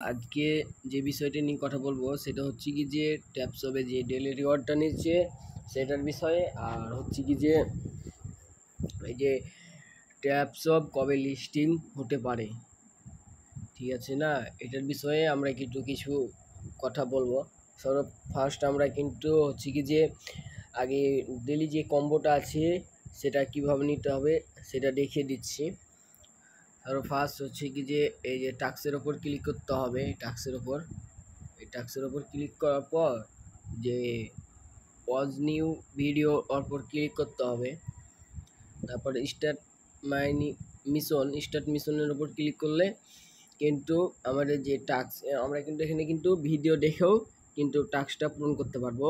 আজকে যে বিষয়টি নিয়ে কথা বলবো সেটা হচ্ছে কি যে ট্যাপসবে যে ডেলি রিওয়ার্ডটা নিচ্ছে সেটার বিষয়ে, আর হচ্ছে কি যে এই যে ট্যাপসব কবে লিস্টিং হতে পারে, ঠিক আছে না, এটার বিষয়ে আমরা কিছু কথা বলবো। সর্ব ফার্স্ট আমরা কিন্তু হচ্ছে কি যে আগে ডেলি যে কম্বোটা আছে সেটা কিভাবে নিতে হবে সেটা দেখিয়ে দিচ্ছি। আর ফার্স্ট হচ্ছে কি যে এই যে টাস্কের ওপর ক্লিক করতে হবে, এই টাস্কের ওপর ক্লিক করার পর যে ওয়াচ নিউ ভিডিও ওপর ক্লিক করতে হবে, তারপর স্টার্ট মিশনের ওপর ক্লিক করলে কিন্তু আমাদের যে টাস্ক আমরা কিন্তু এখানে কিন্তু ভিডিও দেখেও কিন্তু টাস্কটা পূরণ করতে পারবো,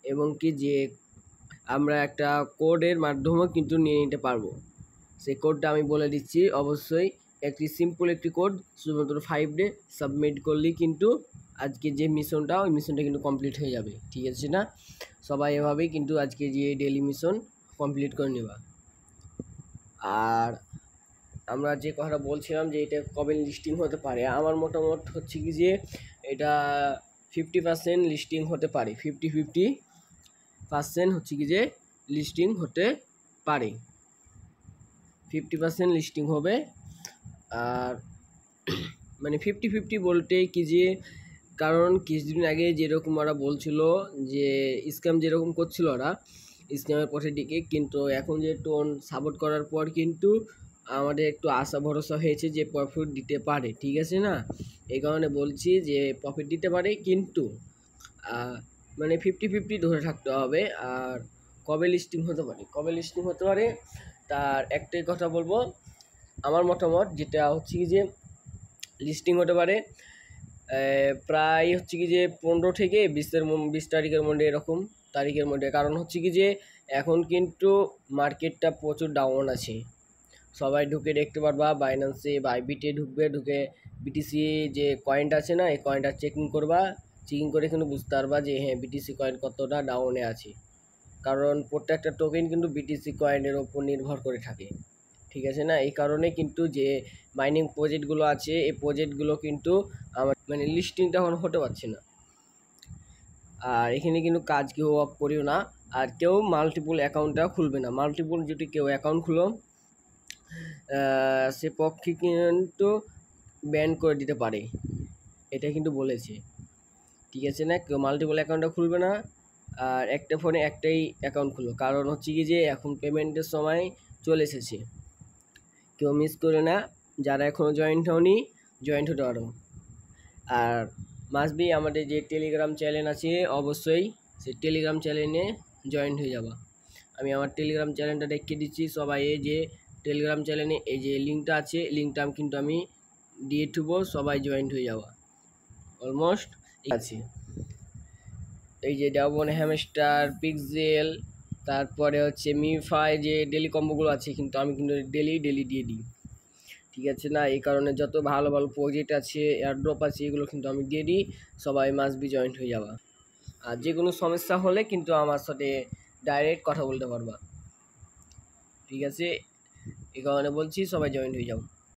এবং কি যে আমরা একটা কোডের মাধ্যমেও কিন্তু নিয়ে নিতে পারবো। সেই কোডটা আমি বলে দিচ্ছি, অবশ্যই একটি সিম্পল একটি কোড, শুধুমাত্র 5 ডে সাবমিট করলেই কিন্তু আজকে যে মিশনটা ওই মিশনটা কিন্তু কমপ্লিট হয়ে যাবে, ঠিক আছে না। সবাই এভাবেই কিন্তু আজকে যে ডেলি মিশন কমপ্লিট করে নেবা। আর আমরা যে কথাটা বলছিলাম যে এটা কবে লিস্টিং হতে পারে, আমার মতামত হচ্ছে কি যে এটা 50% লিস্টিং হতে পারে, 50% হচ্ছে কি যে লিস্টিং হতে পারে, 50% লিস্টিং হবে। আর মানে 50-50 বলতে কি যে কারণ কিছুদিন আগে যেরকম ওরা বলছিল যে স্ক্যাম যেরকম করছিল ওরা স্ক্যামের পথের দিকে, কিন্তু এখন যে টোন সাপোর্ট করার পর কিন্তু আমাদের একটু আশা ভরসা হয়েছে যে প্রফিট দিতে পারে, ঠিক আছে না। এই কারণে বলছি যে প্রফিট দিতে পারে, কিন্তু মানে 50-50 ধরে থাকতে হবে। আর কবে লিস্টিং হতে পারে তার একটাই কথা বলবো, আমার মতামত যেটা হচ্ছে কি যে লিস্টিং হতে পারে প্রায় হচ্ছে কি যে 15 থেকে 20 তারিখের মধ্যে, এরকম তারিখের মধ্যে। কারণ হচ্ছে কি যে এখন কিন্তু মার্কেটটা প্রচুর ডাউন আছে, সবাই ঢুকে দেখতে পারবা বাইন্যান্সে বা আইবিটে ঢুকে বিটিসি যে কয়েনটা আছে না এই কয়েনটা চেকিং করে কিন্তু বুঝতে পারবা যে হ্যাঁ বিটিসি কয়েন কতটা ডাউনে আছে, কারণ প্রত্যেকটা টোকেন কিন্তু বিটিসি কয়েনের ওপর নির্ভর করে থাকে, ঠিক আছে না। এই কারণে কিন্তু যে মাইনিং প্রজেক্টগুলো আছে এই প্রজেক্টগুলো কিন্তু আমার মানে লিস্টিংটা এখন হতে পারছে না। আর এখানে কিন্তু কাজ কেউ অফ করিও না, আর কেউ মাল্টিপল অ্যাকাউন্টটা খুলবে না। মাল্টিপল যদি কেউ অ্যাকাউন্ট খুলো সে পক্ষে কিন্তু ব্যান করে দিতে পারে, এটা কিন্তু বলেছে, ঠিক আছে না। কেউ মাল্টিপল অ্যাকাউন্টটা খুলবে না, আর একটা ফোনে একটাই অ্যাকাউন্ট খুলো, কারণ হচ্ছে কি যে এখন পেমেন্টের সময় চলে এসেছে, কেউ মিস করে না, যারা এখনও জয়েন্ট হতে পারো। আর মাস্ট বি আমাদের যে টেলিগ্রাম চ্যানেল আছে অবশ্যই সেই টেলিগ্রাম চ্যানেলে জয়েন্ট হয়ে যাবা। আমি আমার টেলিগ্রাম চ্যানেলটা দেখিয়ে দিচ্ছি সবাই, এই যে টেলিগ্রাম চ্যানেলে এই যে লিঙ্কটা আছে, লিঙ্কটা কিন্তু আমি দিয়ে দেবো, সবাই জয়েন্ট হয়ে যাওয়া অলমোস্ট আছে। এই যে ডাবন হ্যামস্টার পিক্সেল, তারপরে হচ্ছে মিফাই যে ডেলি কম্বোগুলো আছে কিন্তু আমি কিন্তু ডেলি দিয়ে দিই, ঠিক আছে না। এই কারণে যত ভালো ভালো প্রজেক্ট আছে এয়ারড্রপ আছে এগুলো কিন্তু আমি দিয়ে দিই, সবাই মাস্ট বি জয়েন্ট হয়ে যাবা। আর যে কোনো সমস্যা হলে কিন্তু আমার সাথে ডাইরেক্ট কথা বলতে পারবা, ঠিক আছে। এই কারণে বলছি সবাই জয়েন্ট হয়ে যাও।